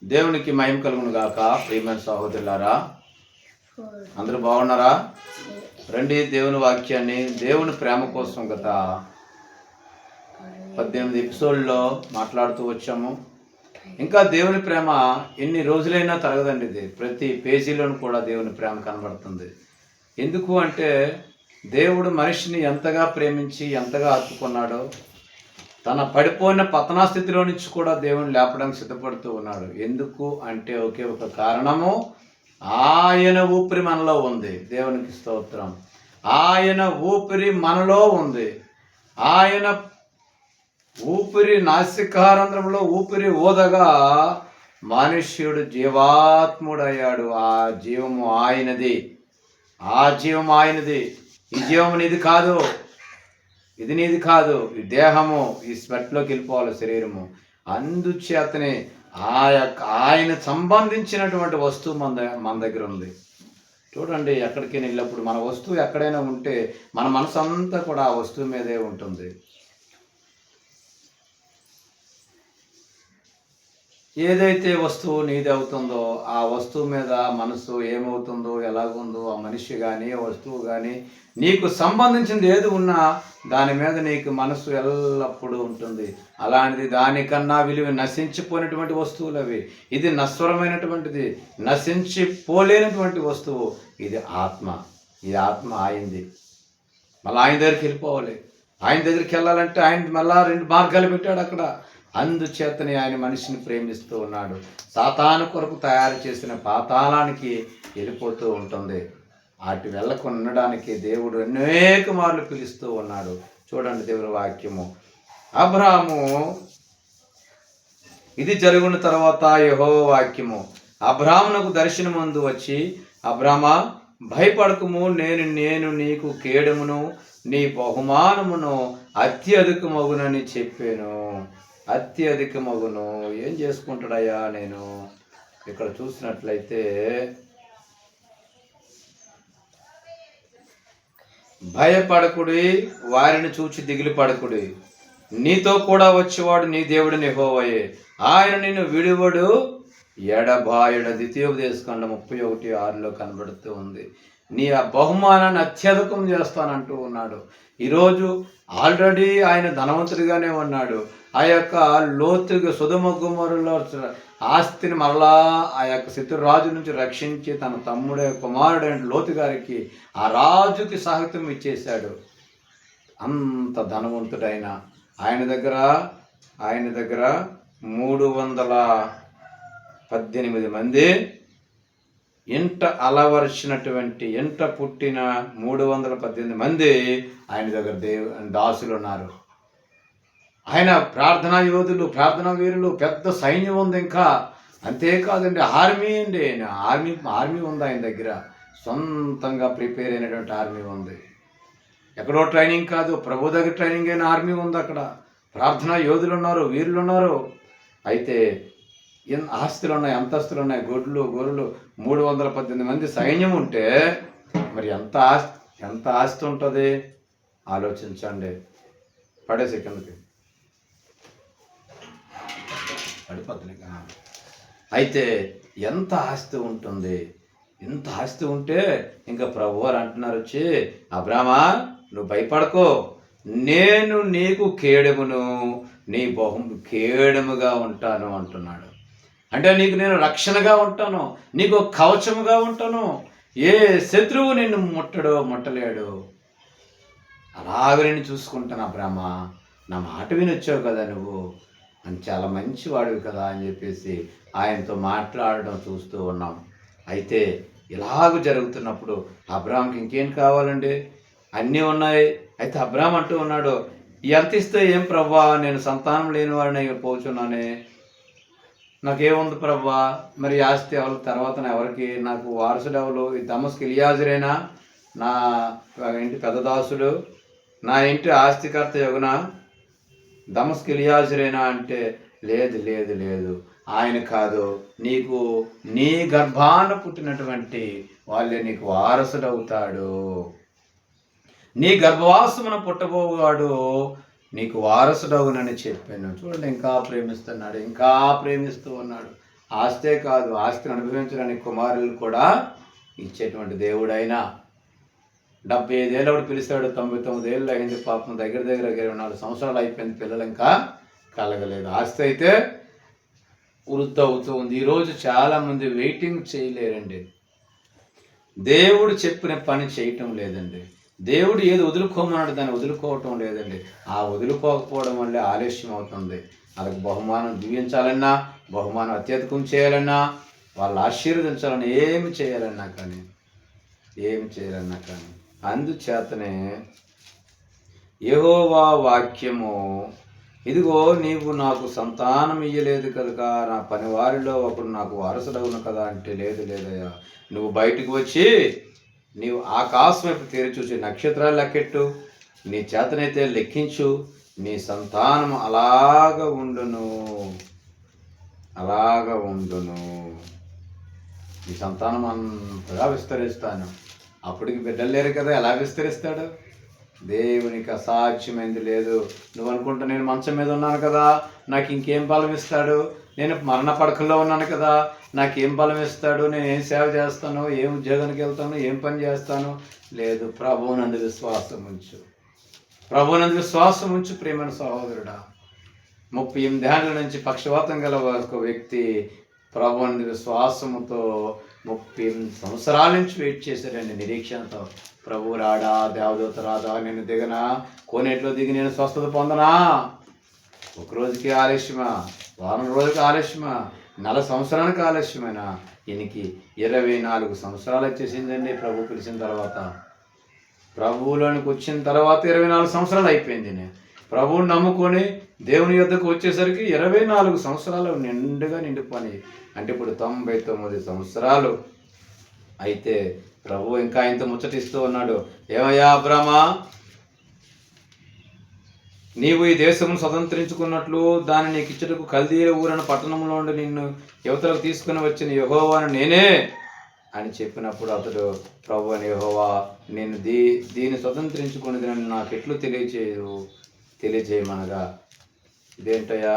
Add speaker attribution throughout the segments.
Speaker 1: దేవునికి మహిమ కలుగును గాక. ప్రియమైన సహోదరులారా, అందరూ బాగున్నారా? రండి, దేవుని వాక్యాన్ని, దేవుని ప్రేమ కోసం గత 18 ఎపిసోడ్లో మాట్లాడుతూ వచ్చాము. ఇంకా దేవుని ప్రేమ ఎన్ని రోజులైనా తరగదండి. ఇది ప్రతి పేజీలోనూ కూడా దేవుని ప్రేమ కనబడుతుంది. ఎందుకు అంటే దేవుడు మనిషిని ఎంతగా ప్రేమించి ఎంతగా హత్తుకున్నాడో, తన పడిపోయిన పతనా స్థితిలో నుంచి కూడా దేవుని లేపడానికి సిద్ధపడుతూ ఉన్నాడు. ఎందుకు అంటే ఒకే ఒక కారణము, ఆయన ఊపిరి మనలో ఉంది. దేవునికి స్తోత్రం. ఆయన ఊపిరి మనలో ఉంది. ఆయన ఊపిరి నాసికారంధ్రంలో ఊపిరి ఊదగా మనుష్యుడు జీవాత్ముడయ్యాడు. ఆ జీవము ఆయనది. ఆ జీవము ఆయనది. ఈ జీవము నీది కాదు, ఇది నీది కాదు. ఈ దేహము ఈ స్వెట్లోకి వెళ్ళిపోవాలి, శరీరము. అందుచేతనే ఆయన సంబంధించినటువంటి వస్తువు మన దగ్గర ఉంది. చూడండి, ఎక్కడికి వెళ్ళినప్పుడు మన వస్తువు ఎక్కడైనా ఉంటే మన మనసు అంతా కూడా ఆ వస్తువు మీదే ఉంటుంది. ఏదైతే వస్తువు నీది అవుతుందో ఆ వస్తువు మీద మనసు ఏమవుతుందో, ఎలాగుందో, ఆ మనిషి కానీ వస్తువు కానీ నీకు సంబంధించింది ఏది ఉన్నా దాని మీద నీకు మనసు ఎల్లప్పుడూ ఉంటుంది. అలాంటిది దానికన్నా విలువ నశించిపోయినటువంటి వస్తువులు అవి. ఇది నశ్వరమైనటువంటిది, నశించిపోలేనటువంటి వస్తువు. ఇది ఆత్మ. ఈ ఆత్మ ఆయనది. మళ్ళీ ఆయన దగ్గరికి వెళ్ళిపోవాలి. ఆయన దగ్గరికి వెళ్ళాలంటే ఆయన మళ్ళా 2 మార్గాలు పెట్టాడు అక్కడ. అందుచేతనే ఆయన మనిషిని ప్రేమిస్తూ ఉన్నాడు. సాతాను కొరకు తయారు చేసిన పాతాళానికి వెళ్ళిపోతూ ఉంటుంది. అటు వెళ్ళకుండా ఉండడానికి దేవుడు అనేక మార్లు పిలుస్తూ ఉన్నాడు. చూడండి దేవుని వాక్యము. అబ్రాహాము, ఇది జరుగున తర్వాత యెహోవా వాక్యము అబ్రాహామునకు దర్శనమందు వచ్చి, అబ్రామా, భయపడకుము, నేను నీకు కేడమును నీ బహుమానమును అత్యధికమగునని చెప్పాను. అత్యధికమగును. ఏం చేసుకుంటాడయ్యా? నేను ఇక్కడ చూసినట్లయితే భయపడకుడి, వారిని చూచి దిగులు పడకుడి, నీతో కూడా వచ్చేవాడు నీ దేవుడిని యెహోవాయే, ఆయన నిన్ను విడువడు, ఎడబాయుడు. ద్వితీయోపదేశకాండం 31:6 కనబడుతూ ఉంది. నీ ఆ బహుమానాన్ని అత్యధికం చేస్తానంటూ ఉన్నాడు. ఈరోజు ఆల్రెడీ ఆయన ధనవంతుడిగానే ఉన్నాడు. ఆ యొక్క లోతుగా సొదొమ గొమొర్రాలో ఆస్తిని మరలా ఆ యొక్క శత్రురాజు నుంచి రక్షించి తన తమ్ముడే కుమారుడైన లోతు గారికి ఆ రాజుకి సాహిత్యం ఇచ్చేశాడు. అంత ధనవంతుడైన ఆయన దగ్గర 318 మంది ఇంట అలవరిచినటువంటి ఇంట పుట్టిన 318 మంది ఆయన దగ్గర దాసులు ఉన్నారు. ఆయన ప్రార్థనా యోధులు, ప్రార్థనా వీరులు, పెద్ద సైన్యం ఉంది. ఇంకా అంతేకాదండి, ఆర్మీ అండి. ఆర్మీ ఉంది ఆయన దగ్గర. సొంతంగా ప్రిపేర్ అయినటువంటి ఆర్మీ ఉంది. ఎక్కడో ట్రైనింగ్ కాదు, ప్రభు దగ్గర ట్రైనింగ్ అయిన ఆర్మీ ఉంది. అక్కడ ప్రార్థనా యోధులు ఉన్నారు, వీరులు ఉన్నారు. అయితే ఆస్తులు ఉన్నాయి, అంతస్తులు ఉన్నాయి, గొర్రెలు 318 మంది సైన్యం ఉంటే మరి ఎంత ఆస్తి ఉంటుంది ఆలోచించండి. పడేసి కిందకి పడిపోతుంది. అయితే ఎంత ఆస్తి ఉంటుంది? ఎంత ఆస్తి ఉంటే ఇంకా ప్రభు వారు అంటున్నారు వచ్చి, అబ్రామా, నువ్వు భయపడకో, నేను నీకు కేడమును, నీ కేడముగా ఉంటాను అంటున్నాడు. అంటే నీకు నేను రక్షణగా ఉంటాను, నీకు కవచముగా ఉంటాను. ఏ శత్రువు నిన్ను ముట్టలేడు. అలాగ నేను చూసుకుంటాను. అబ్రామా, నా మాట వినొచ్చావు కదా నువ్వు, అని చాలా మంచివాడివి కదా అని చెప్పేసి ఆయనతో మాట్లాడడం చూస్తూ ఉన్నాం. అయితే ఇలాగ జరుగుతున్నప్పుడు అబ్రాహాంకి ఇంకేం కావాలండి? అన్నీ ఉన్నాయి. అయితే అబ్రాహాం అంటూ ఉన్నాడు, ఎంత ఇస్తే ఏం ప్రభా, నేను సంతానం లేని వాడిని పోచున్నానే, నాకేముంది ప్రభా, మరి ఆస్తి ఎవరి తర్వాత ఎవరికి, నాకు వారసుడు ఎవరు? ఈ దమస్కు ఎలియాజరేనా నా ఇంటి పెద్ద దాసుడు? నా ఇంటి ఆస్తికర్త యొగునా దమస్కు ఎలియాజరేనా అంటే, లేదు, ఆయన కాదు, నీకు నీ గర్భాన పుట్టినటువంటి వాళ్ళే నీకు వారసుడవుతాడు. నీ గర్భవాసమున పుట్టబోవాడు నీకు వారసుడవునని చెప్పాను. చూడండి, ఇంకా ప్రేమిస్తున్నాడు, ఇంకా ప్రేమిస్తూ ఉన్నాడు. ఆస్తే కాదు, ఆస్తిని అనుభవించడానికి కుమారులు కూడా ఇచ్చేటువంటి దేవుడైనా 75 ఏళ్ళప్పుడు పిలిచాడు, 99 ఏళ్ళు అయింది, పాపం దగ్గర 24 సంవత్సరాలు అయిపోయింది, పిల్లలు ఇంకా కలగలేదు. ఆస్తి అయితే వృద్ధి అవుతూ ఉంది. ఈరోజు చాలామంది వెయిటింగ్ చేయలేరండి. దేవుడు చెప్పిన పని చేయటం లేదండి. దేవుడు ఏది వదులుకోమన్నాడు దాన్ని వదులుకోవటం లేదండి. ఆ వదులుకోకపోవడం వల్లే ఆలస్యం అవుతుంది. వాళ్ళకి బహుమానం దీవించాలన్నా, బహుమానం అత్యధికం చేయాలన్నా, వాళ్ళు ఆశీర్వదించాలన్నా, ఏమి చేయాలన్నా కానీ అందుచేతనే యెహోవా వాక్యము, ఇదిగో నీవు నాకు సంతానం ఇయ్యలేదు కనుక నా పనివారిలో ఒకడు నాకు వారసుడవును కదా అంటే, లేదయ్యా, నువ్వు బయటకు వచ్చి నీవు ఆకాశం వైపు తేరి చూసి నక్షత్రాలు లెక్కెట్టు, నీ చేతనైతే లెక్కించు, నీ సంతానం అలాగ ఉండును, నీ సంతానం అంతగా విస్తరిస్తాను. అప్పటికి బిడ్డలు లేరు కదా, ఎలా విస్తరిస్తాడు? దేవునికి అసాధ్యమైంది లేదు. నువ్వు అనుకుంటా నేను మంచం మీద ఉన్నాను కదా, నాకు ఇంకేం బలం ఇస్తాడు, నేను మరణ పడకల్లో ఉన్నాను కదా, నాకేం బలం ఇస్తాడు, నేను ఏం సేవ చేస్తాను, ఏం ఉద్యోగానికి వెళ్తాను, ఏం పని చేస్తాను? లేదు, ప్రభువునందు విశ్వాసం ఉంచు ప్రియమైన సహోదరుడా. 38 ఏళ్ళ నుంచి పక్షవాతం గల ఒక వ్యక్తి ప్రభువునందు విశ్వాసముతో 38 సంవత్సరాల నుంచి వెయిట్ చేశాడండి, నిరీక్షణతో. ప్రభు రాడా, దేవదూత రాదా, నేను దిగనా, కోనేట్లో దిగి నేను స్వస్థత పొందనా? ఒక రోజుకి ఆలస్యమా, వారం రోజులకి ఆలస్యమా, 4 సంవత్సరానికి ఆలస్యమైనా ఈయనకి 24 సంవత్సరాలు వచ్చేసిందండి. ప్రభు పిలిచిన తర్వాత, ప్రభువులోనికి వచ్చిన తర్వాత 24 సంవత్సరాలు అయిపోయింది. నేను ప్రభువుని నమ్ముకొని దేవుని యొద్దకు వచ్చేసరికి 24 సంవత్సరాలు నిండిపోయి, అంటే ఇప్పుడు 99 సంవత్సరాలు. అయితే ప్రభు ఇంకా ఆయనతో ముచ్చటిస్తూ ఉన్నాడు. ఏమయ్యా అబ్రామా, నీవు ఈ దేశమును స్వతంత్రించుకున్నట్లు దాన్ని నీకు ఇచ్చుటకు కల్దీల ఊరని పట్టణంలో ఉండి నిన్ను యువతలకు తీసుకుని వచ్చిన యెహోవాను నేనే అని చెప్పినప్పుడు అతడు, ప్రభు అని యెహోవా, నేను దీన్ని స్వతంత్రించుకునేది నాకు ఎట్లు తెలియజేయమనగా, ఇదేంటయ్యా,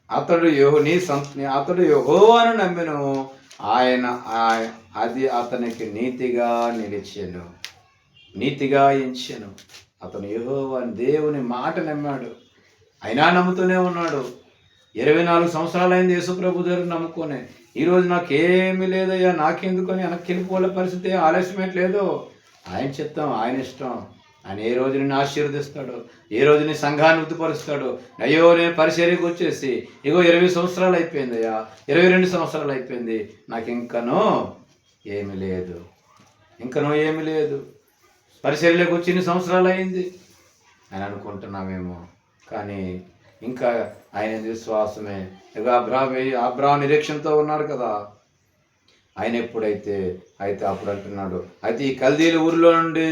Speaker 1: అతడు యెహోవాను నమ్మెను, అది అతనికి నీతిగా ఎంచెను. అతను యెహోవాను, దేవుని మాట నమ్మాడు, అయినా నమ్ముతూనే ఉన్నాడు. 24 సంవత్సరాలైంది యేసుప్రభు దగ్గర నమ్ముకొని. ఈరోజు నాకేమీ లేదయ్యా, నాకెందుకొని వెనక్కి వెళ్ళిపోలే పరిస్థితి, ఆలస్యమేట్లేదు. ఆయన చిత్తం, ఆయన ఇష్టం. ఆయన ఏ రోజు నిన్ను ఆశీర్వదిస్తాడు, ఏ రోజు నీ సంఘాన్ని వృద్ధిపరుస్తాడు. అయ్యో నేను పరిచర్యకు వచ్చేసి 20 సంవత్సరాలు అయిపోయిందయ్యా, 22 సంవత్సరాలు అయిపోయింది, నాకు ఇంకనూ ఏమీ లేదు, పరిచర్యలోకి వచ్చి ఇన్ని సంవత్సరాలు అయింది అని అనుకుంటున్నామేమో. కానీ ఇంకా ఆయన విశ్వాసమే. ఇక అబ్రాహాము నిరీక్షణతో ఉన్నాడు కదా. ఆయన ఎప్పుడైతే అప్పుడు అంటున్నాడు, అయితే ఈ కల్దీల ఊరిలో నుండి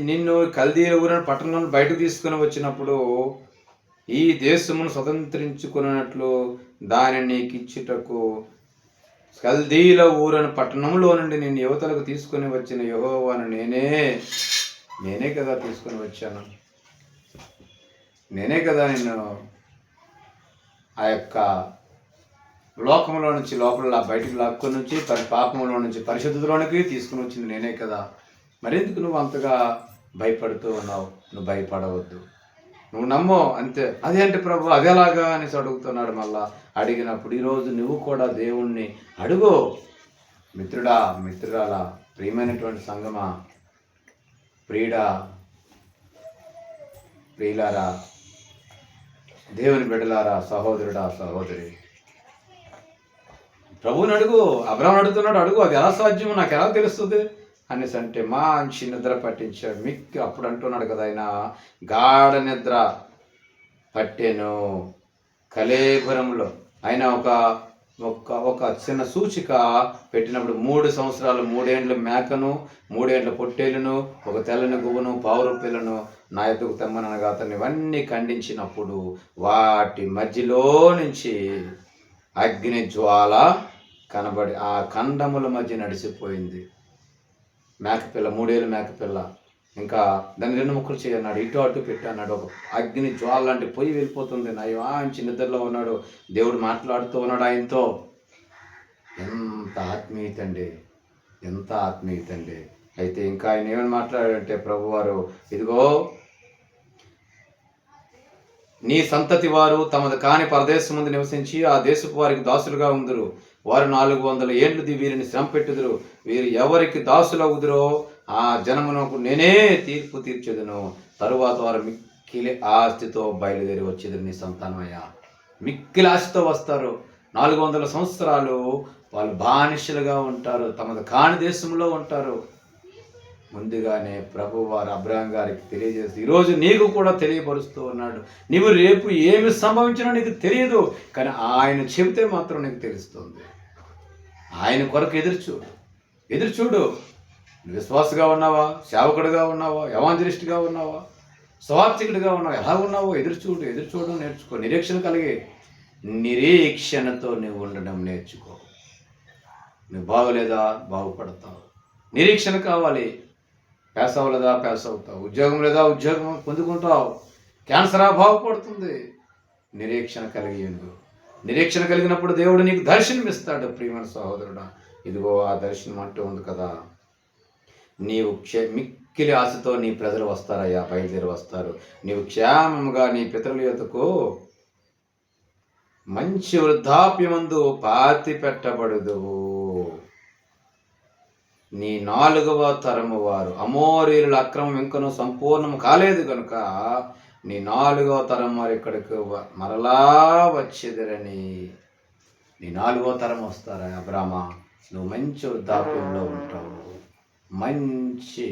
Speaker 1: నిన్ను కల్దీల ఊరిని పట్టణంలో బయటకు తీసుకుని వచ్చినప్పుడు ఈ దేశమును స్వతంత్రించుకున్నట్లు దానిని నీకు ఇచ్చుటకు కల్దీల ఊరని పట్టణంలో నుండి నేను యువతలకు తీసుకుని వచ్చిన యెహోవాను నేనే కదా తీసుకుని వచ్చాను. నేనే కదా నిన్ను ఆ యొక్క లోకంలో నుంచి లోపల బయటికి లాక్కొని నుంచి పాపంలో నుంచి పరిశుద్ధతలోనికి తీసుకుని వచ్చింది నేనే కదా. మరెందుకు నువ్వు అంతగా భయపడుతూ ఉన్నావు? నువ్వు భయపడవద్దు, నువ్వు నమ్మో అంతే. అదేంటి ప్రభు, అదేలాగా అనేసి అడుగుతున్నాడు. మళ్ళా అడిగినప్పుడు ఈరోజు నువ్వు కూడా దేవుణ్ణి అడుగు. మిత్రురాలా, ప్రియమైనటువంటి సంగమా, ప్రియులారా, దేవుని బిడ్డలారా, సహోదరుడా, సహోదరి, ప్రభువుని అడుగు. అబ్రాహాము అడుగుతున్నాడు, అడుగు, అది ఎలా సాధ్యమో నాకు ఎలా తెలుస్తుంది అనేసి అంటే మంచి నిద్ర పట్టించాడు. మిక్కి అప్పుడు అంటున్నాడు కదా, ఆయన గాఢ నిద్ర పట్టెను కళేబరంలో. ఆయన ఒక చిన్న సూచిక పెట్టినప్పుడు 3 సంవత్సరాలు 3 ఏండ్ల మేకను, 3 ఏండ్ల పొట్టేలును, ఒక తెల్లని గువ్వను, పావురు పిల్లను నా ఎదుగు తెమ్మనగా అతన్ని ఇవన్నీ ఖండించినప్పుడు వాటి మధ్యలో నుంచి అగ్ని జ్వాల కనబడి ఆ ఖండముల మధ్య నడిచిపోయింది. మేకపిల్ల, 3 ఏళ్ళ మేకపిల్ల ఇంకా దాన్ని 2 ముక్కలు చేయన్నాడు, ఇటు అటు పెట్టి అన్నాడు. ఒక అగ్ని జ్వాల లాంటి పొయ్యి వెళ్ళిపోతుంది. నయం ఆయన నిద్రలో ఉన్నాడు, దేవుడు మాట్లాడుతూ ఉన్నాడు ఆయనతో. ఎంత ఆత్మీయత అండి, ఎంత ఆత్మీయత అండి. అయితే ఇంకా ఆయన ఏమని మాట్లాడాడంటే ప్రభువారు, ఇదిగో నీ సంతతి వారు తమది కాని పరదేశం ముందు నివసించి ఆ దేశపు వారికి దాసులుగా ఉందరు. వారు 400 ఏండ్లు వీరిని శ్రమ పెట్టుదురు. వీరు ఎవరికి దాసులవుదురో ఆ జనమునకు నేనే తీర్పు తీర్చెదను. తరువాత వారు మిక్కిలి ఆస్తితో బయలుదేరి వచ్చేది. నీ సంతానమయ్యా, మిక్కిలి ఆస్తితో వస్తారు. 400 సంవత్సరాలు వాళ్ళు బానిసలుగా ఉంటారు, తమది కాని దేశంలో ఉంటారు. ముందుగానే ప్రభు వారు అబ్రహాం గారికి తెలియజేసి ఈరోజు నీకు కూడా తెలియపరుస్తూ ఉన్నాడు. నీవు రేపు ఏమి సంభవించినా నీకు తెలియదు, కానీ ఆయన చెబితే మాత్రం నీకు తెలుస్తుంది. ఆయన కొరకు ఎదురుచూడు. విశ్వాసగా ఉన్నావా, సేవకుడిగా ఉన్నావా, ఎవాంజలిస్ట్గా ఉన్నావా, స్వార్థికుడిగా ఉన్నావా, ఎలా ఉన్నావో ఎదురుచూడడం నేర్చుకో. నిరీక్షణతో నువ్వు ఉండడం నేర్చుకో. నువ్వు బాగులేదా, బాగుపడతావు. నిరీక్షణ కావాలి. పాస్ అవ్వలేదా, పాస్ అవుతావు. ఉద్యోగం లేదా, ఉద్యోగం పొందుకుంటావు. క్యాన్సరా, బాగుపడుతుంది. నిరీక్షణ కలిగినప్పుడు దేవుడు నీకు దర్శనం ఇస్తాడు. ప్రియమైన సహోదరుడా, ఇదిగో ఆ దర్శనం అంటూ ఉంది కదా, నీవు మిక్కిలి ఆశతో నీ ప్రజలు వస్తారయ్యా, బయలుదేరి వస్తారు. నీవు క్షేమంగా నీ పితరుల యొద్దకు మంచి వృద్ధాప్యమందు పాతి పెట్టబడుదువు. నీ 4వ తరము వారు అమోరీయుల అక్రమం ఇంకనూ సంపూర్ణం కాలేదు కనుక నీ 4వ తరం వారు ఇక్కడికి మరలా వచ్చేదిరని. నీ 4వ తరం వస్తారా అబ్రామా, నువ్వు మంచి వృద్ధాప్యంలో ఉంటావు, మంచి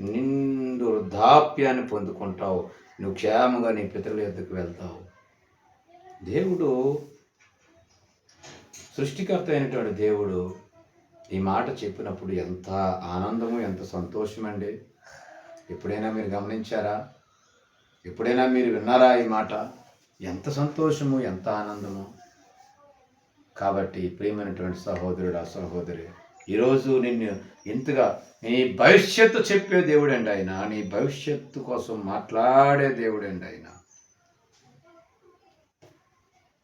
Speaker 1: నిండు వృద్ధాప్యాన్ని పొందుకుంటావు. నువ్వు క్షేమంగా నీ పితరుల యొద్దకు వెళ్తావు. దేవుడు, సృష్టికర్త అయినటువంటి దేవుడు ఈ మాట చెప్పినప్పుడు ఎంత ఆనందము, ఎంత సంతోషం అండి. ఎప్పుడైనా మీరు గమనించారా? ఎప్పుడైనా మీరు విన్నారా ఈ మాట? ఎంత సంతోషము, ఎంత ఆనందము. కాబట్టి ప్రియమైనటువంటి సహోదరుడా, సహోదరి, ఈరోజు నిన్ను ఇంతగా నీ భవిష్యత్తు చెప్పే దేవుడండి ఆయన. నీ భవిష్యత్తు కోసం మాట్లాడే దేవుడండి ఆయన.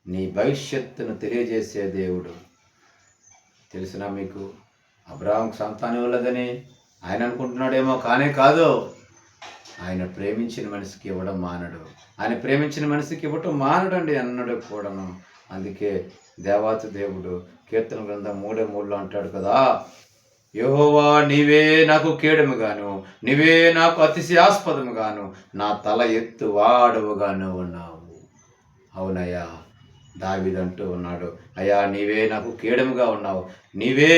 Speaker 1: నీ భవిష్యత్తును తెలియజేసే దేవుడు. తెలిసినా మీకు? అబ్రాహాంకు సంతానం ఇవ్వలేదని ఆయన అనుకుంటున్నాడేమో, కానే కాదు. ఆయన ప్రేమించిన మనిషికి ఇవ్వడం మానడు. ఆయన ప్రేమించిన మనిషికి ఇవ్వటం మానడండి అన్నడు కూడాను. అందుకే దేవాతి దేవుడు కీర్తన గ్రంథం 3:3 అంటాడు కదా, యెహోవా నీవే నాకు కేడముగాను, నీవే నాకు అతిశయాస్పదముగాను, నా తల ఎత్తు వాడవుగాను ఉన్నావు. అవునయ్యా, దావీదు అంటూ ఉన్నాడు, అయ్యా నీవే నాకు కేడముగా ఉన్నావు, నీవే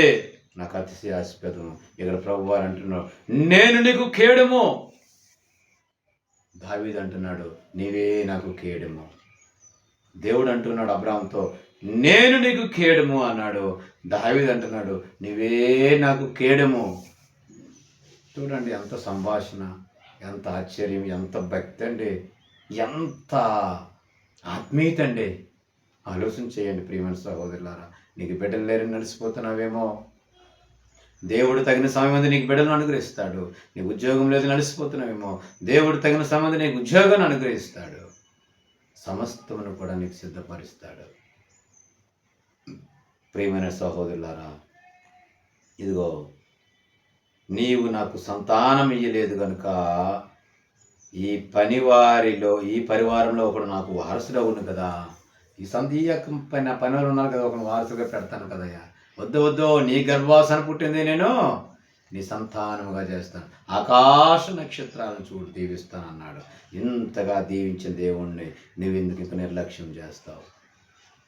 Speaker 1: నాకు అతిశయాస్పదము. ఇక్కడ ప్రభువారు అంటున్నాడు, నేను నీకు కేడము. దావీదు అంటున్నాడు, నీవే నాకు కేడము. దేవుడు అంటున్నాడు అబ్రాహాముతో, నేను నీకు కేడము అన్నాడు. దావీదు అంటున్నాడు, నీవే నాకు కేడము. చూడండి ఎంత సంభాషణ, ఎంత ఆశ్చర్యం, ఎంత భక్తి అండి, ఎంత ఆత్మీయత అండి. ఆలోచన చేయండి ప్రియమైన సహోదరులారా. నీకు బిడ్డలు లేరని నడిచిపోతున్నావేమో, దేవుడు తగిన సమయం నీకు బిడ్డలను అనుగ్రహిస్తాడు. నీకు ఉద్యోగం లేదు నడిచిపోతున్నావేమో, దేవుడు తగిన సమయం నీకు ఉద్యోగాన్ని అనుగ్రహిస్తాడు. సమస్తమును కూడా నీకు సిద్ధపరుస్తాడు. ప్రియమైన సహోదరులారా, ఇదిగో నీవు నాకు సంతానం ఇయ్యలేదు కనుక ఈ పరివారంలో ఒకడు నాకు వారసుడు అవును కదా, ఈ పనివారు ఉన్నారు కదా, ఒక వారసుగా పెడతాను కదయ్యా. వద్దు, నీ గర్భవాసన పుట్టింది నేను నీ సంతానముగా చేస్తాను, ఆకాశ నక్షత్రాలను చూడు దీవిస్తాను అన్నాడు. ఇంతగా దీవించిన దేవుణ్ణి నువ్వెందుకు ఇంక నిర్లక్ష్యం చేస్తావు?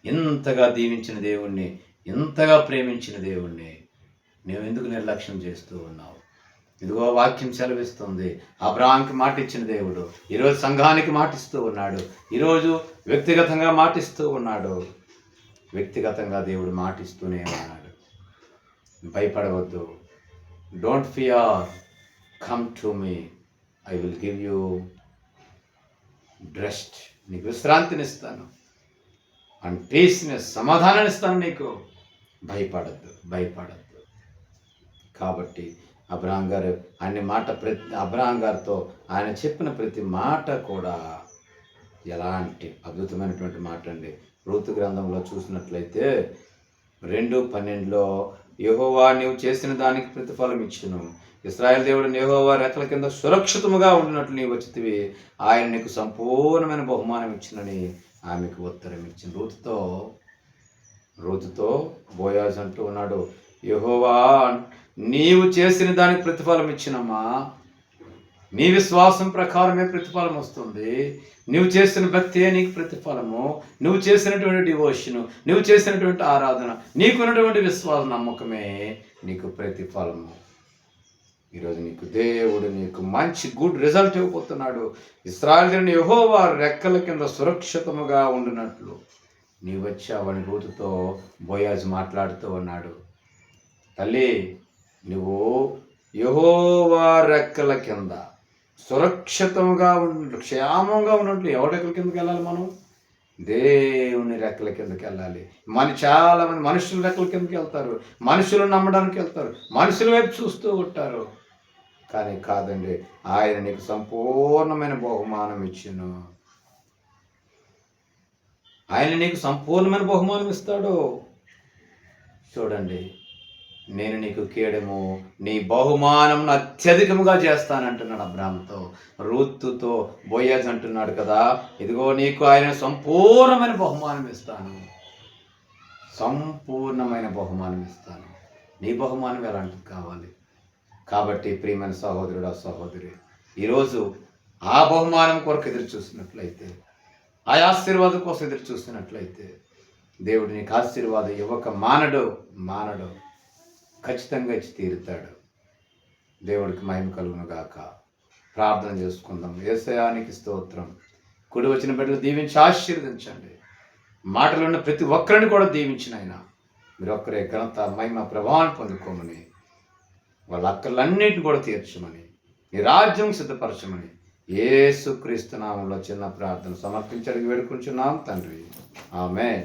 Speaker 1: ఇంతగా దీవించిన దేవుణ్ణి, ఇంతగా ప్రేమించిన దేవుణ్ణి నువ్వెందుకు నిర్లక్ష్యం చేస్తూ ఉన్నావు? ఇదిగో వాక్యం సెలవిస్తుంది, అబ్రాహాంకి మాట ఇచ్చిన దేవుడు ఈరోజు సంఘానికి మాటిస్తూ ఉన్నాడు. ఈరోజు వ్యక్తిగతంగా మాటిస్తూ ఉన్నాడు. వ్యక్తిగతంగా దేవుడు మాటిస్తూనే ఉన్నాడు. భయపడవద్దు. Don't fear, come to me, I will give you rest. నీకు విశ్రాంతినిస్తాను అండ్ పీస్నెస్, సమాధానాన్ని ఇస్తాను నీకు. భయపడద్దు. కాబట్టి అబ్రహాం గారు అబ్రహాం గారితో ఆయన చెప్పిన ప్రతి మాట కూడా ఎలాంటి అద్భుతమైనటువంటి మాట అండి. రూతు గ్రంథంలో చూసినట్లయితే 2:12 యెహోవా నీవు చేసిన దానికి ప్రతిఫలం ఇచ్చును, ఇశ్రాయేలు దేవుడు యెహోవా రెక్కల కింద సురక్షితముగా ఉండినట్లు నీవు వచ్చితివి, ఆయన నీకు సంపూర్ణమైన బహుమానం ఇచ్చినని ఆమెకు ఉత్తరం ఇచ్చింది. రూతుతో బోయాజు అంటూ ఉన్నాడు, యెహోవా నీవు చేసిన దానికి ప్రతిఫలం ఇచ్చినమ్మా, నీ విశ్వాసం ప్రకారమే ప్రతిఫలం వస్తుంది, నువ్వు చేసిన భక్తే నీకు ప్రతిఫలము, నువ్వు చేసినటువంటి డివోషను, నువ్వు చేసినటువంటి ఆరాధన, నీకున్నటువంటి విశ్వాస నమ్మకమే నీకు ప్రతిఫలము. ఈరోజు దేవుడు నీకు మంచి గుడ్ రిజల్ట్ ఇవ్వబోతున్నాడు. ఇశ్రాయేలు యెహోవా రెక్కల కింద సురక్షితముగా ఉండినట్లు నీవు వచ్చావని రూతుతో బోయాజు మాట్లాడుతూ ఉన్నాడు. తల్లి, నువ్వు యెహోవా రెక్కల కింద సురక్షితంగా ఉన్నట్లు, క్షేమంగా ఉన్నట్లు ఎవరి రెక్కల కిందకి వెళ్ళాలి? మనం దేవుని రెక్కల కిందకి వెళ్ళాలి. చాలామంది మనుషుల రెక్కల కిందకి వెళ్తారు, మనుషులు నమ్మడానికి వెళ్తారు, మనుషుల వైపు చూస్తూ ఉంటారు. కానీ కాదండి, ఆయన నీకు సంపూర్ణమైన బహుమానం ఇచ్చును. ఆయన నీకు సంపూర్ణమైన బహుమానం ఇస్తాడు. చూడండి, నేను నీకు కేడము, నీ బహుమానం అత్యధికముగా చేస్తానంటున్నాడు అబ్రాహాముతో. రూతుతో బోయాజు అంటున్నాడు కదా, ఇదిగో నీకు ఆయన సంపూర్ణమైన బహుమానం ఇస్తాను, సంపూర్ణమైన బహుమానం ఇస్తాను. నీ బహుమానం ఎలాంటిది కావాలి? కాబట్టి ప్రియమైన సహోదరుడు, సహోదరి, ఈరోజు ఆ బహుమానం కొరకు ఎదురు చూసినట్లయితే, ఆ ఆశీర్వాదం కోసం ఎదురు చూసినట్లయితే, దేవుడు నీకు ఆశీర్వాదం ఇవ్వక మానడు, ఖచ్చితంగా ఇచ్చి తీరుతాడు. దేవుడికి మహిమ కలుగును గాక. ప్రార్థన చేసుకుందాం. యేసయ్యానికి స్తోత్రం. కుడి వచ్చిన బిడ్డలు దీవించి ఆశీర్వదించండి. మాటలు ఉన్న ప్రతి ఒక్కరిని కూడా దీవించిన ఆయన మీరు ఒక్కరే ఘనత, మహిమ, ప్రభావాన్ని పొందుకోమని, వాళ్ళ అక్కర్లన్నిటిని కూడా తీర్చమని, ఈ రాజ్యం సిద్ధపరచమని యేసుక్రీస్తు నామములో చిన్న ప్రార్థన సమర్పించడానికి వేడుకుంటున్నాం తండ్రి. ఆమేన్.